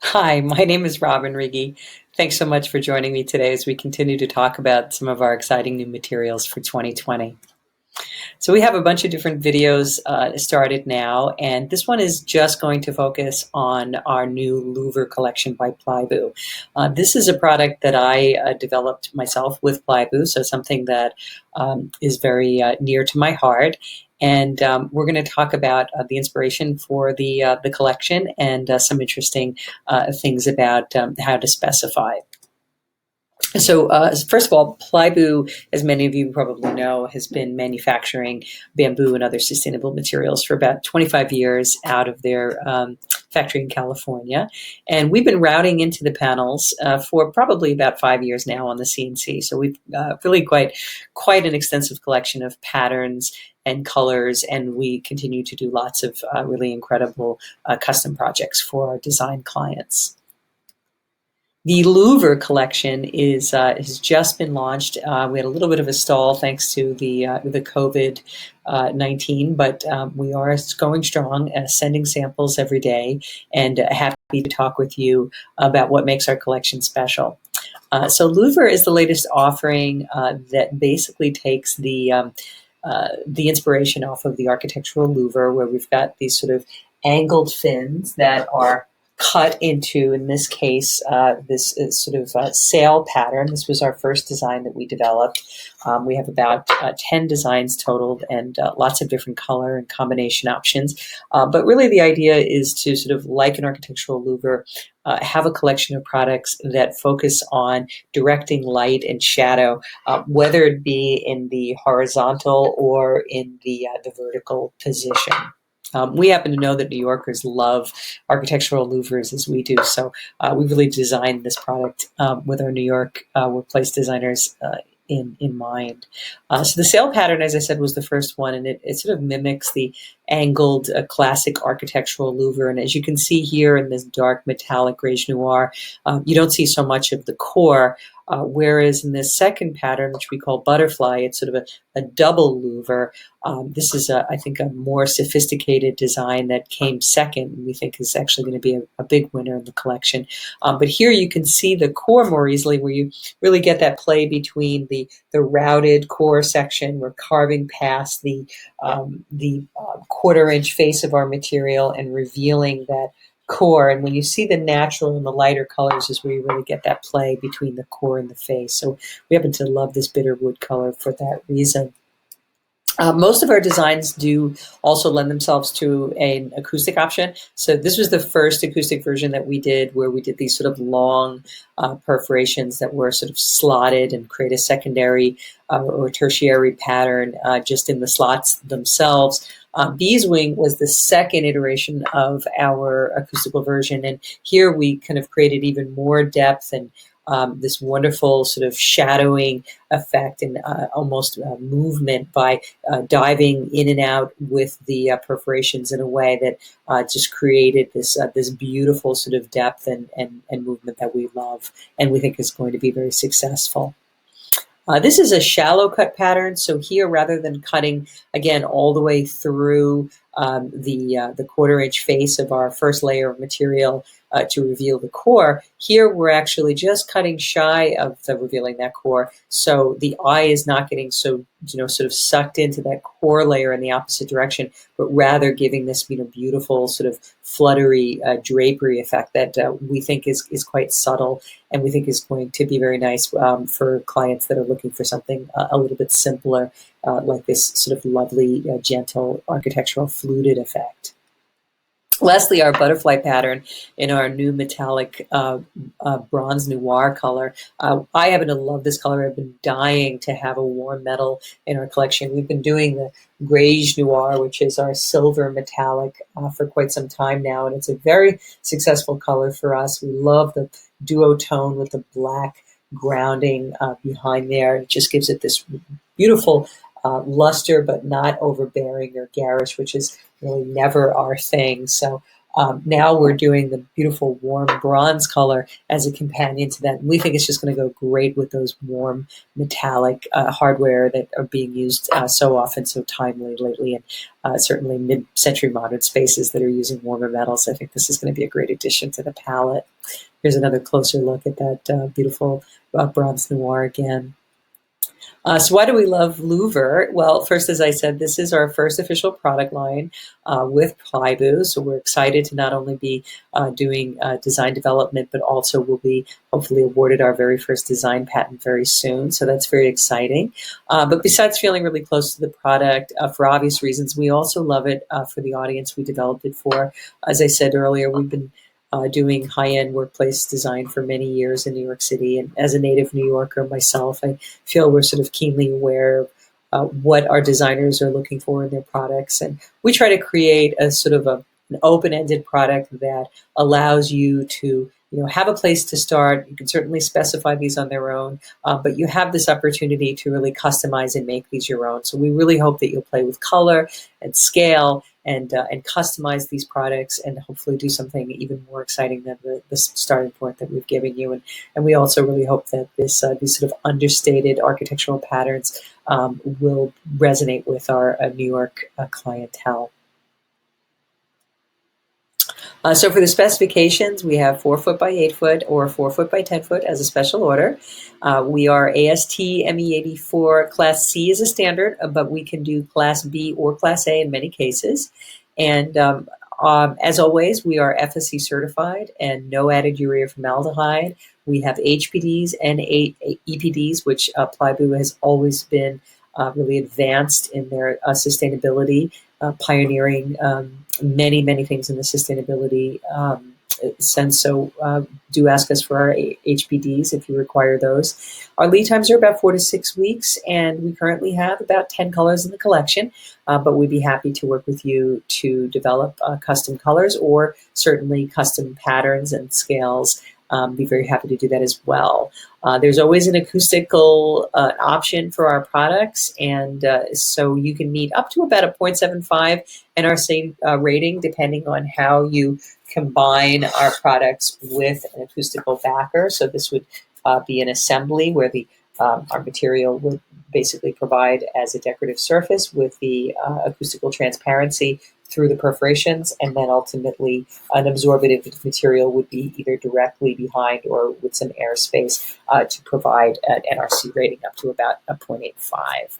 Hi, my name is Robin Riggi. Thanks so much for joining me today as we continue to talk about some of our exciting new materials for 2020. So we have a bunch of different videos started now, and this one is just going to focus on our new LOUVER collection by Plyboo. This is a product that I developed myself with Plyboo, so something that is very near to my heart. And we're going to talk about the inspiration for the collection and some interesting things about how to specify. So first of all, Plyboo, as many of you probably know, has been manufacturing bamboo and other sustainable materials for about 25 years out of their factory in California. And we've been routing into the panels for probably about 5 years now on the CNC. So we've really quite an extensive collection of patterns and colors, and we continue to do lots of really incredible custom projects for our design clients. The LOUVER collection has just been launched. We had a little bit of a stall thanks to the COVID-19, but we are going strong, sending samples every day, and happy to talk with you about what makes our collection special. So LOUVER is the latest offering that basically takes the inspiration off of the architectural louver, where we've got these sort of angled fins that are cut into, in this case, this sort of sail pattern. This was our first design that we developed. We have about 10 designs totaled and lots of different color and combination options. But really the idea is to sort of, like an architectural louver, have a collection of products that focus on directing light and shadow, whether it be in the horizontal or in the vertical position. We happen to know that New Yorkers love architectural louvers as we do, so we really designed this product with our New York workplace designers in mind. So the sail pattern, as I said, was the first one, and it sort of mimics the angled classic architectural louver. And as you can see here in this dark metallic grayish noir, you don't see so much of the core, whereas in this second pattern, which we call butterfly, it's sort of a double louver. This is, I think, a more sophisticated design that came second, and we think is actually going to be a big winner in the collection. But here you can see the core more easily, where you really get that play between the routed core section. We're carving past the quarter-inch face of our material and revealing that core. And when you see the natural and the lighter colors is where you really get that play between the core and the face. So we happen to love this bitter wood color for that reason. Most of our designs do also lend themselves to an acoustic option. So this was the first acoustic version that we did, where we did these sort of long perforations that were sort of slotted and create a secondary or tertiary pattern just in the slots themselves. Beeswing was the second iteration of our acoustical version, and here we kind of created even more depth and this wonderful sort of shadowing effect and almost movement by diving in and out with the perforations in a way that just created this beautiful sort of depth and movement that we love and we think is going to be very successful. This is a shallow cut pattern, so here, rather than cutting again all the way through the quarter-inch face of our first layer of material to reveal the core, here we're actually just cutting shy of revealing that core, so the eye is not getting so sort of sucked into that core layer in the opposite direction, but rather giving this beautiful sort of fluttery drapery effect that we think is quite subtle and we think is going to be very nice for clients that are looking for something a little bit simpler, like this sort of lovely, gentle architectural fluted effect. Lastly, our butterfly pattern in our new metallic bronze noir color. I happen to love this color. I've been dying to have a warm metal in our collection. We've been doing the grayish noir, which is our silver metallic, for quite some time now, and it's a very successful color for us. We love the duotone with the black grounding behind there. It just gives it this beautiful luster, but not overbearing or garish, which is really never our thing. So Now we're doing the beautiful warm bronze color as a companion to that. And we think it's just going to go great with those warm metallic hardware that are being used so often, so timely lately, and certainly mid-century modern spaces that are using warmer metals. I think this is going to be a great addition to the palette. Here's another closer look at that beautiful bronze noir again. So why do we love LOUVER? Well, first, as I said, this is our first official product line with Plyboo. So we're excited to not only be doing design development, but also will be hopefully awarded our very first design patent very soon. So that's very exciting. But besides feeling really close to the product, for obvious reasons, we also love it for the audience we developed it for. As I said earlier, we've been doing high-end workplace design for many years in New York City. And as a native New Yorker myself, I feel we're sort of keenly aware of what our designers are looking for in their products. And we try to create a sort of an open-ended product that allows you to have a place to start. You can certainly specify these on their own, but you have this opportunity to really customize and make these your own. So we really hope that you'll play with color and scale and customize these products and hopefully do something even more exciting than the starting point that we've given you. And we also really hope that these sort of understated architectural patterns will resonate with our New York clientele. So for the specifications, we have 4 foot by 8 foot or 4 foot by 10 foot as a special order. We are AST ME84 Class C is a standard, but we can do Class B or Class A in many cases. And as always, we are FSC certified and no added urea formaldehyde. We have HPDs and EPDs, which Plyboo has always been really advanced in their sustainability, pioneering many, many things in the sustainability sense. So do ask us for our HPDs if you require those. Our lead times are about 4 to 6 weeks, and we currently have about 10 colors in the collection, but we'd be happy to work with you to develop custom colors or certainly custom patterns and scales. Be very happy to do that as well. There's always an acoustical option for our products, and so you can meet up to about a 0.75 NRC rating depending on how you combine our products with an acoustical backer. So this would be an assembly where our material would basically provide as a decorative surface with the acoustical transparency through the perforations, and then ultimately an absorbative material would be either directly behind or with some airspace to provide an NRC rating up to about a 0.85.